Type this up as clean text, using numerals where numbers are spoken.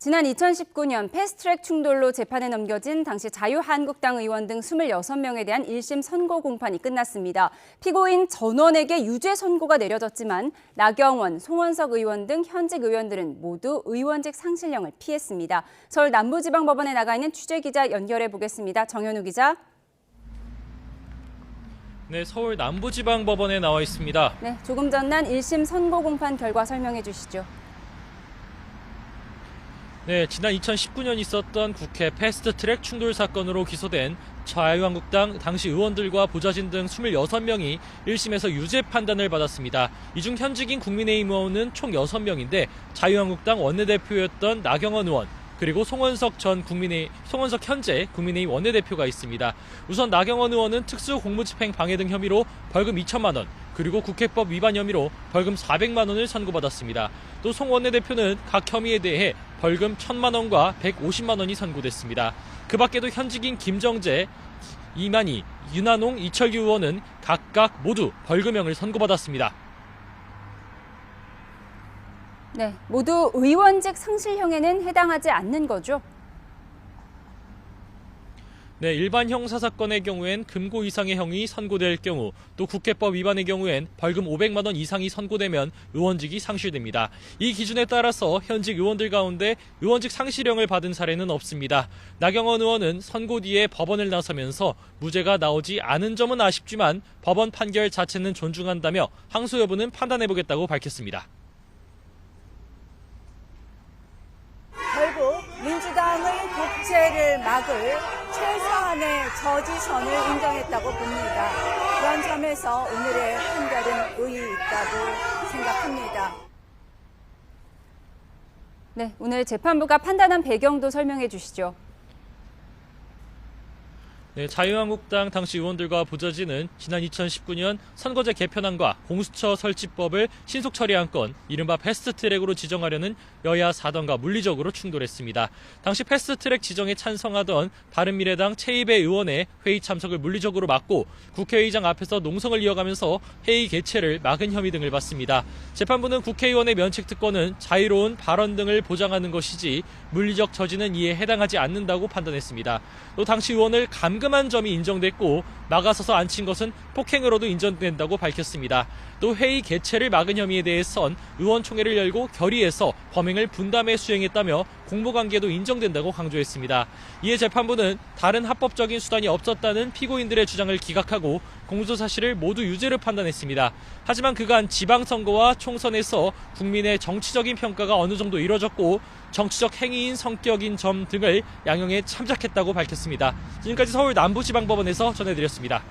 지난 2019년 패스트트랙 충돌로 재판에 넘겨진 당시 자유한국당 의원 등 26명에 대한 1심 선고 공판이 끝났습니다. 피고인 전원에게 유죄 선고가 내려졌지만 나경원, 송원석 의원 등 현직 의원들은 모두 의원직 상실령을 피했습니다. 서울 남부지방법원에 나가 있는 취재기자 연결해 보겠습니다. 정현우 기자. 네, 서울 남부지방법원에 나와 있습니다. 네, 조금 전 난 1심 선고 공판 결과 설명해 주시죠. 네, 지난 2019년 있었던 국회 패스트트랙 충돌 사건으로 기소된 자유한국당 당시 의원들과 보좌진 등 26명이 1심에서 유죄 판단을 받았습니다. 이 중 현직인 국민의힘 의원은 총 6명인데 자유한국당 원내대표였던 나경원 의원, 그리고 송원석 현재 국민의힘 원내대표가 있습니다. 우선 나경원 의원은 특수공무집행 방해 등 혐의로 벌금 2천만 원, 그리고 국회법 위반 혐의로 벌금 400만 원을 선고받았습니다. 또 송 원내대표는 각 혐의에 대해 벌금 1,000만 원과 150만 원이 선고됐습니다. 그 밖에도 현직인 김정재, 이만희, 윤한홍, 이철규 의원은 각각 모두 벌금형을 선고받았습니다. 네, 모두 의원직 상실형에는 해당하지 않는 거죠? 네, 일반 형사사건의 경우엔 금고 이상의 형이 선고될 경우, 또 국회법 위반의 경우엔 벌금 500만 원 이상이 선고되면 의원직이 상실됩니다. 이 기준에 따라서 현직 의원들 가운데 의원직 상실형을 받은 사례는 없습니다. 나경원 의원은 선고 뒤에 법원을 나서면서 무죄가 나오지 않은 점은 아쉽지만 법원 판결 자체는 존중한다며 항소 여부는 판단해보겠다고 밝혔습니다. 결국 민주당의 독재를 막을 최소한의 저지선을 인정했다고 봅니다. 그런 점에서 오늘의 판결은 의의 있다고 생각합니다. 네, 오늘 재판부가 판단한 배경도 설명해 주시죠. 네, 자유한국당 당시 의원들과 보좌진은 지난 2019년 선거제 개편안과 공수처 설치법을 신속 처리한 건 이른바 패스트트랙으로 지정하려는 여야 사당과 물리적으로 충돌했습니다. 당시 패스트트랙 지정에 찬성하던 바른미래당 최이배 의원의 회의 참석을 물리적으로 막고 국회의장 앞에서 농성을 이어가면서 회의 개최를 막은 혐의 등을 받습니다. 재판부는 국회의원의 면책특권은 자유로운 발언 등을 보장하는 것이지 물리적 저지는 이에 해당하지 않는다고 판단했습니다. 또 당시 의원을 감금한 점이 인정됐고 막아서서 앉힌 것은 폭행으로도 인정된다고 밝혔습니다. 또 회의 개최를 막은 혐의에 대해선 의원총회를 열고 결의해서 범행을 분담해 수행했다며 공모관계도 인정된다고 강조했습니다. 이에 재판부는 다른 합법적인 수단이 없었다는 피고인들의 주장을 기각하고 공소 사실을 모두 유죄로 판단했습니다. 하지만 그간 지방선거와 총선에서 국민의 정치적인 평가가 어느 정도 이뤄졌고 정치적 행위인 성격인 점 등을 양형에 참작했다고 밝혔습니다. 지금까지 서울 남부지방법원에서 전해드렸습니다.